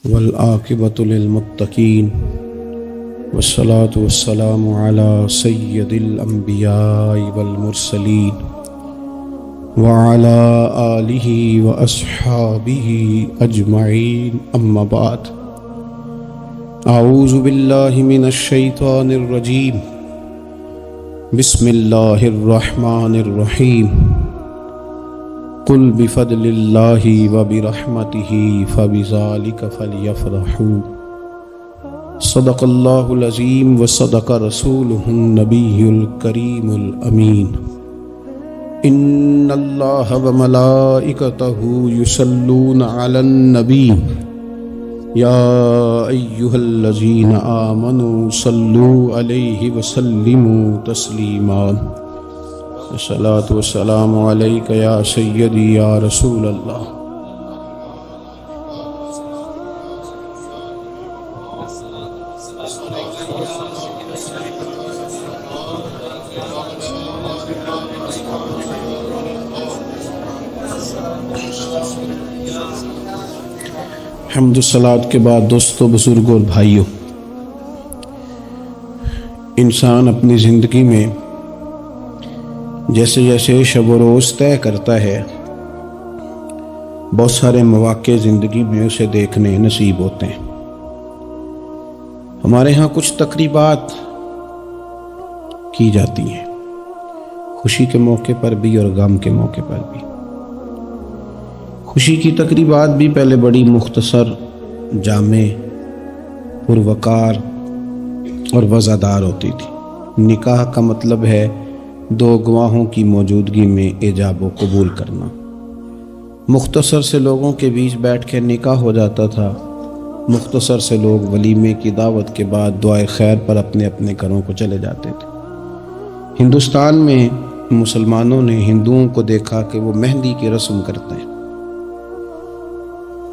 والعاقبۃ للمتقین والصلاة والسلام علی سید الانبیاء والمرسلین وعلی آلہ واصحابہ اجمعین اما بعد اعوذ باللہ من الشیطان الرجیم بسم اللہ الرحمن الرحیم قل بفضل اللہ وبرحمتہ فبذلک فلیفرحوا صدق اللہ العظیم وصدق رسولہ النبی الکریم الامین ان اللہ وملائکتہ یصلون علی النبی یا ایہا الذین آمنوا صلوا علیہ وسلموا تسلیما الصلاۃ والسلام علیک یا سیدی یا رسول اللہ۔ حمد و صلوات کے بعد دوستو، بزرگوں اور بھائیوں، انسان اپنی زندگی میں جیسے جیسے شب و روز طے کرتا ہے، بہت سارے مواقع زندگی میں اسے دیکھنے نصیب ہوتے ہیں۔ ہمارے ہاں کچھ تقریبات کی جاتی ہیں، خوشی کے موقع پر بھی اور غم کے موقع پر بھی۔ خوشی کی تقریبات بھی پہلے بڑی مختصر، جامع، پروقار اور وزادار ہوتی تھی۔ نکاح کا مطلب ہے دو گواہوں کی موجودگی میں ایجاب و قبول کرنا۔ مختصر سے لوگوں کے بیچ بیٹھ کے نکاح ہو جاتا تھا، مختصر سے لوگ ولیمے کی دعوت کے بعد دعائے خیر پر اپنے اپنے گھروں کو چلے جاتے تھے۔ ہندوستان میں مسلمانوں نے ہندوؤں کو دیکھا کہ وہ مہندی کی رسم کرتے ہیں،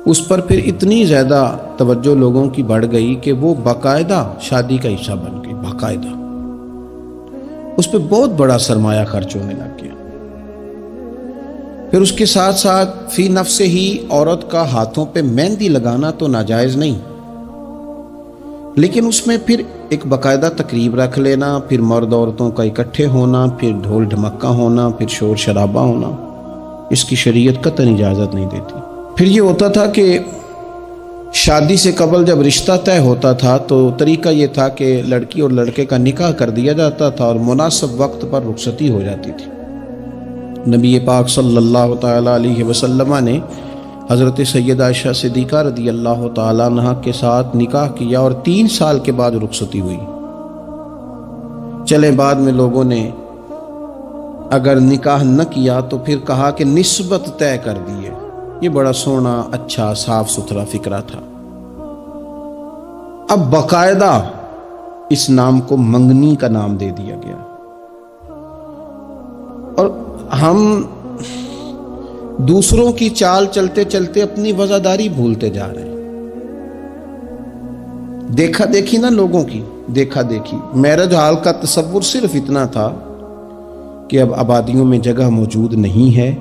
اس پر پھر اتنی زیادہ توجہ لوگوں کی بڑھ گئی کہ وہ باقاعدہ شادی کا حصہ بن گئی، باقاعدہ اس پہ بہت بڑا سرمایہ خرچ ہونے لگ گیا۔ پھر اس کے ساتھ ساتھ فی نفس ہی عورت کا ہاتھوں پہ مہندی لگانا تو ناجائز نہیں، لیکن اس میں پھر ایک باقاعدہ تقریب رکھ لینا، پھر مرد عورتوں کا اکٹھے ہونا، پھر ڈھول ڈھمکا ہونا، پھر شور شرابہ ہونا، اس کی شریعت قطعاً اجازت نہیں دیتی۔ پھر یہ ہوتا تھا کہ شادی سے قبل جب رشتہ طے ہوتا تھا تو طریقہ یہ تھا کہ لڑکی اور لڑکے کا نکاح کر دیا جاتا تھا اور مناسب وقت پر رخصتی ہو جاتی تھی۔ نبی پاک صلی اللہ تعالیٰ علیہ وسلم نے حضرت سیدہ عائشہ صدیقہ رضی اللہ تعالیٰ عنہ کے ساتھ نکاح کیا اور 3 سال کے بعد رخصتی ہوئی۔ چلے بعد میں لوگوں نے اگر نکاح نہ کیا تو پھر کہا کہ نسبت طے کر دی ہے۔ یہ بڑا سونا، اچھا، صاف ستھرا فکرہ تھا۔ اب باقاعدہ اس نام کو منگنی کا نام دے دیا گیا، اور ہم دوسروں کی چال چلتے چلتے اپنی وفاداری بھولتے جا رہے ہیں۔ دیکھا دیکھی نا لوگوں کی، دیکھا دیکھی۔ میرج ہال کا تصور صرف اتنا تھا کہ اب آبادیوں میں جگہ موجود نہیں ہے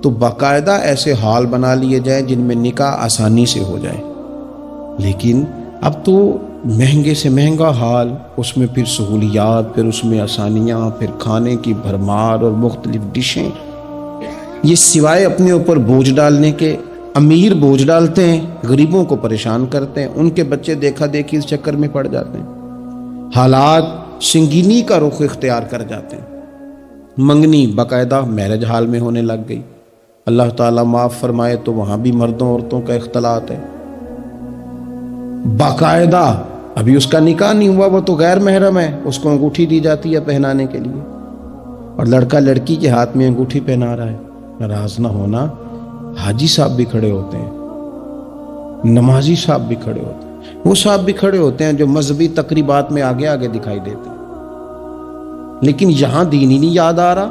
تو باقاعدہ ایسے ہال بنا لیے جائیں جن میں نکاح آسانی سے ہو جائے، لیکن اب تو مہنگے سے مہنگا ہال، اس میں پھر سہولیات، پھر اس میں آسانیاں، پھر کھانے کی بھرمار اور مختلف ڈشیں۔ یہ سوائے اپنے اوپر بوجھ ڈالنے کے، امیر بوجھ ڈالتے ہیں، غریبوں کو پریشان کرتے ہیں، ان کے بچے دیکھا دیکھی اس چکر میں پڑ جاتے ہیں، حالات سنگینی کا رخ اختیار کر جاتے ہیں۔ منگنی باقاعدہ میرج ہال میں ہونے لگ گئی۔ اللہ تعالیٰ معاف فرمائے تو وہاں بھی مردوں عورتوں کا اختلاط ہے باقاعدہ۔ ابھی اس کا نکاح نہیں ہوا، وہ تو غیر محرم ہے، اس کو انگوٹھی دی جاتی ہے پہنانے کے لیے، اور لڑکا لڑکی کے ہاتھ میں انگوٹھی پہنا رہا ہے۔ ناراض نہ ہونا، حاجی صاحب بھی کھڑے ہوتے ہیں، نمازی صاحب بھی کھڑے ہوتے ہیں، وہ صاحب بھی کھڑے ہوتے ہیں جو مذہبی تقریبات میں آگے آگے دکھائی دیتے ہیں، لیکن یہاں دین ہی نہیں یاد آ رہا۔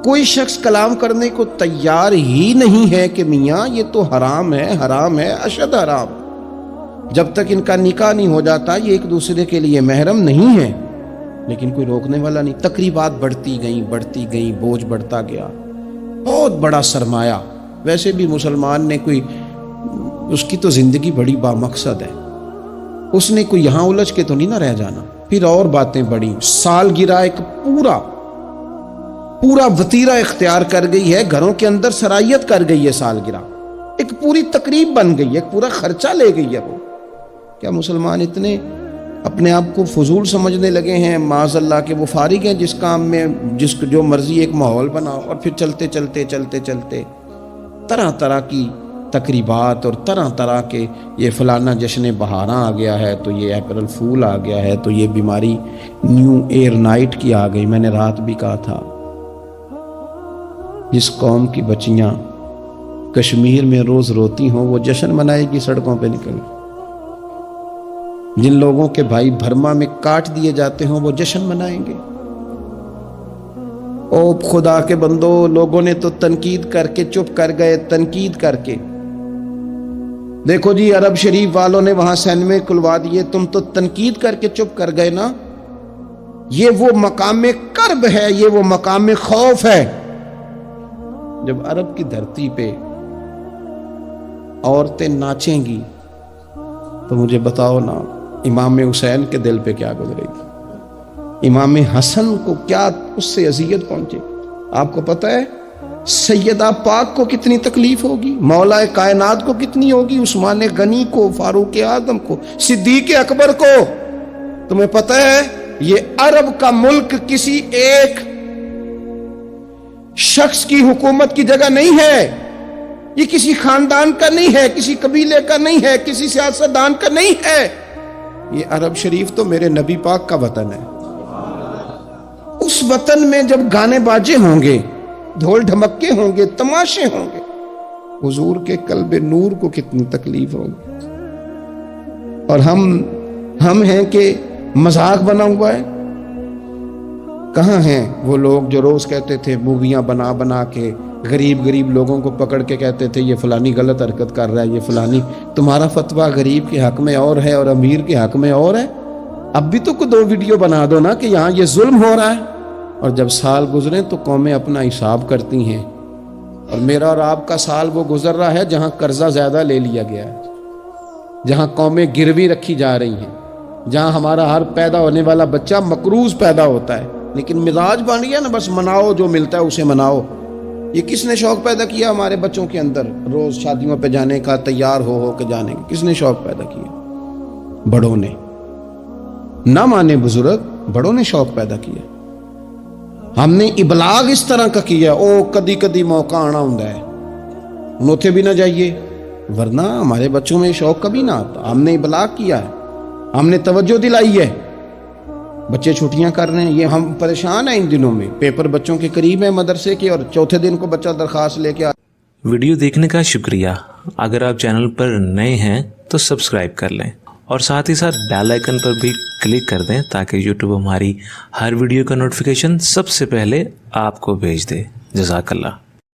کوئی شخص کلام کرنے کو تیار ہی نہیں ہے کہ میاں یہ تو حرام ہے، حرام ہے، اشد حرام۔ جب تک ان کا نکاح نہیں ہو جاتا یہ ایک دوسرے کے لیے محرم نہیں ہے، لیکن کوئی روکنے والا نہیں۔ تقریبات بڑھتی گئیں، بوجھ بڑھتا گیا، بہت بڑا سرمایہ۔ ویسے بھی مسلمان نے کوئی اس کی تو زندگی بڑی بامقصد ہے، اس نے کوئی یہاں الجھ کے تو نہیں نہ رہ جانا۔ پھر اور باتیں بڑی، سالگرہ ایک پورا وتیرہ اختیار کر گئی ہے، گھروں کے اندر سرائیت کر گئی ہے سالگرہ، ایک پوری تقریب بن گئی ہے، ایک پورا خرچہ لے گئی ہے وہ۔ کیا مسلمان اتنے اپنے آپ کو فضول سمجھنے لگے ہیں معاذ اللہ کہ وہ فارغ ہیں جس کام میں جو مرضی ایک ماحول بناؤ، اور پھر چلتے چلتے طرح طرح کی تقریبات اور طرح طرح کے یہ فلانا جشن بہاراں آ گیا ہے، تو یہ اپریل فول آ گیا ہے، تو یہ بیماری نیو ایئر نائٹ کی آ گئی۔ میں نے رات بھی کہا تھا، جس قوم کی بچیاں کشمیر میں روز روتی ہوں وہ جشن منائے گی سڑکوں پہ نکل۔ جن لوگوں کے بھائی برما میں کاٹ دیے جاتے ہوں وہ جشن منائیں گے۔ او خدا کے بندو، لوگوں نے تو تنقید کر کے چپ کر گئے، تنقید کر کے۔ دیکھو جی، عرب شریف والوں نے وہاں سینمے کھلوا دیے، تم تو تنقید کر کے چپ کر گئے نا۔ یہ وہ مقام کرب ہے، یہ وہ مقام خوف ہے۔ جب عرب کی دھرتی پہ عورتیں ناچیں گی تو مجھے بتاؤ نا، امام حسین کے دل پہ کیا گزرے گی؟ امام حسن کو کیا اس سے اذیت پہنچے؟ آپ کو پتہ ہے سیدہ پاک کو کتنی تکلیف ہوگی، مولا کائنات کو کتنی ہوگی، عثمان غنی کو، فاروق اعظم کو، صدیق اکبر کو۔ تمہیں پتہ ہے یہ عرب کا ملک کسی ایک شخص کی حکومت کی جگہ نہیں ہے، یہ کسی خاندان کا نہیں ہے، کسی قبیلے کا نہیں ہے، کسی سیاستدان کا نہیں ہے۔ یہ عرب شریف تو میرے نبی پاک کا وطن ہے۔ اس وطن میں جب گانے باجے ہوں گے، ڈھول ڈھمکے ہوں گے، تماشے ہوں گے، حضور کے قلب نور کو کتنی تکلیف ہوگی۔ اور ہم ہیں کہ مذاق بنا ہوا ہے۔ کہاں ہیں وہ لوگ جو روز کہتے تھے موویاں بنا کے غریب لوگوں کو پکڑ کے کہتے تھے یہ فلانی غلط حرکت کر رہا ہے، یہ فلانی۔ تمہارا فتویٰ غریب کے حق میں اور ہے اور امیر کے حق میں اور ہے۔ اب بھی تو کوئی 2 ویڈیو بنا دو نا کہ یہاں یہ ظلم ہو رہا ہے۔ اور جب سال گزرے تو قومیں اپنا حساب کرتی ہیں، اور میرا اور آپ کا سال وہ گزر رہا ہے جہاں قرضہ زیادہ لے لیا گیا ہے، جہاں قومیں گروی رکھی جا رہی ہیں، جہاں ہمارا ہر پیدا ہونے والا بچہ مقروض پیدا ہوتا ہے، لیکن مزاج بن گیا نا بس مناؤ، جو ملتا ہے اسے مناؤ۔ یہ کس نے شوق پیدا کیا ہمارے بچوں کے اندر روز شادیوں پہ جانے کا، تیار ہو کے جانے کا؟ کس نے شوق پیدا کیا؟ بڑوں نے۔ نہ مانے بزرگ، بڑوں نے شوق پیدا کیا۔ ہم نے ابلاغ اس طرح کا کیا، او کدی موقع آنا ہوں ہے انوتھے بھی نہ جائیے، ورنہ ہمارے بچوں میں شوق کبھی نہ آتا۔ ہم نے ابلاغ کیا ہے، ہم نے توجہ دلائی ہے۔ بچے چھٹیاں کر رہے ہیں، یہ ہم پریشان ہیں ان دنوں میں، پیپر بچوں کے قریب ہیں مدرسے کے، اور چوتھے دن کو بچہ درخواست لے کے ویڈیو دیکھنے کا شکریہ۔ اگر آپ چینل پر نئے ہیں تو سبسکرائب کر لیں، اور ساتھ ہی ساتھ بیل آئیکن پر بھی کلک کر دیں تاکہ یوٹیوب ہماری ہر ویڈیو کا نوٹیفیکیشن سب سے پہلے آپ کو بھیج دے۔ جزاک اللہ۔